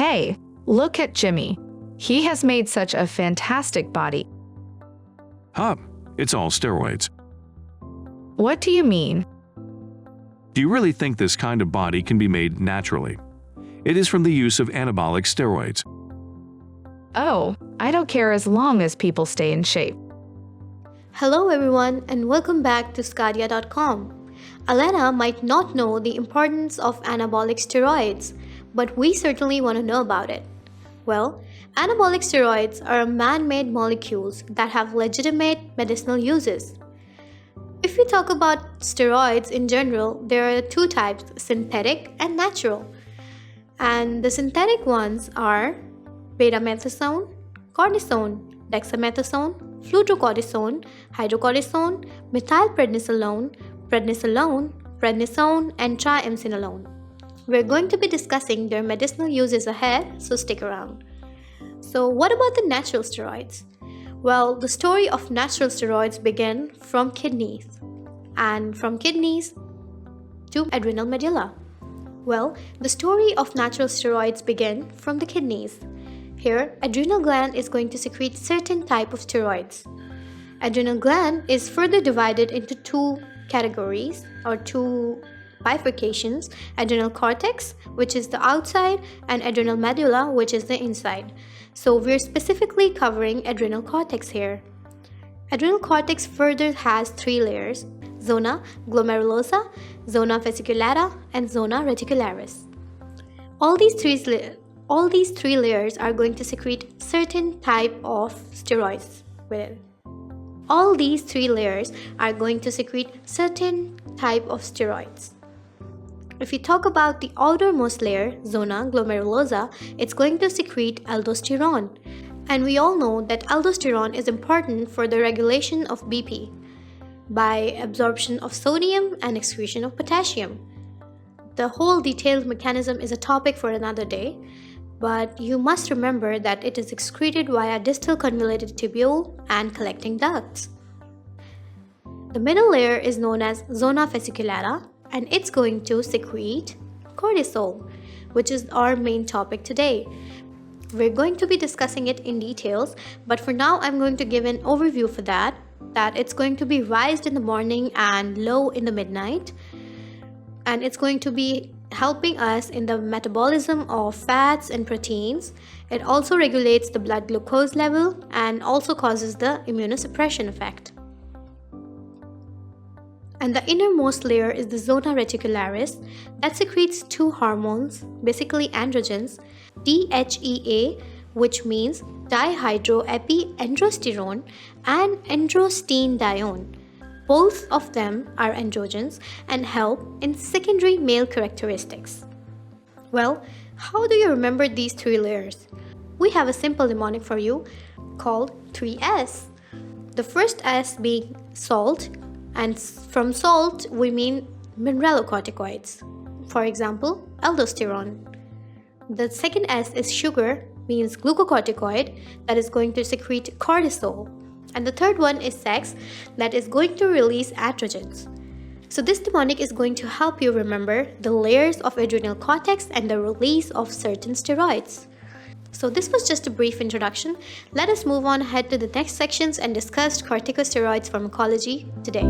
Hey, look at Jimmy. He has made such a fantastic body. Huh, it's all steroids. What do you mean? Do you really think this kind of body can be made naturally? It is from the use of anabolic steroids. Oh, I don't care as long as people stay in shape. Hello everyone and welcome back to sqadia.com. Alena might not know the importance of anabolic steroids, but we certainly want to know about it. Well, anabolic steroids are man-made molecules that have legitimate medicinal uses. If we talk about steroids in general, there are two types, synthetic and natural. And the synthetic ones are betamethasone, cortisone, dexamethasone, fluorocortisone, hydrocortisone, methylprednisolone, prednisone, and triamcinolone. We're going to be discussing their medicinal uses ahead, so stick around. So what about the natural steroids? Well, the story of natural steroids began from kidneys, and from kidneys to adrenal medulla. Well, the story of natural steroids began from the kidneys. Here, adrenal gland is going to secrete certain type of steroids. Adrenal gland is further divided into two categories or two bifurcations: adrenal cortex, which is the outside, and adrenal medulla, which is the inside. So we're specifically covering adrenal cortex here. Adrenal cortex further has three layers: zona glomerulosa, zona fasciculata, and zona reticularis. All these three layers are going to secrete certain type of steroids with it. All these three layers are going to secrete certain type of steroids. If you talk about the outermost layer, zona glomerulosa, it's going to secrete aldosterone. And we all know that aldosterone is important for the regulation of BP by absorption of sodium and excretion of potassium. The whole detailed mechanism is a topic for another day, but you must remember that it is excreted via distal convoluted tubule and collecting ducts. The middle layer is known as zona fasciculata, and it's going to secrete cortisol, which is our main topic today. We're going to be discussing it in details, but for now I'm going to give an overview for that it's going to be raised in the morning and low in the midnight, and it's going to be helping us in the metabolism of fats and proteins. It also regulates the blood glucose level and also causes the immunosuppression effect. And the innermost layer is the zona reticularis that secretes two hormones, basically androgens, DHEA, which means dihydroepiandrosterone, and androstenedione. Both of them are androgens and help in secondary male characteristics. Well, how do you remember these three layers? We have a simple mnemonic for you called 3S. The first S being salt, and from salt we mean mineralocorticoids. For example, aldosterone. The second S is sugar, means glucocorticoid, that is going to secrete cortisol. And the third one is sex, that is going to release androgens. So this mnemonic is going to help you remember the layers of adrenal cortex and the release of certain steroids. So this was just a brief introduction. Let us move on ahead to the next sections and discuss corticosteroids pharmacology today.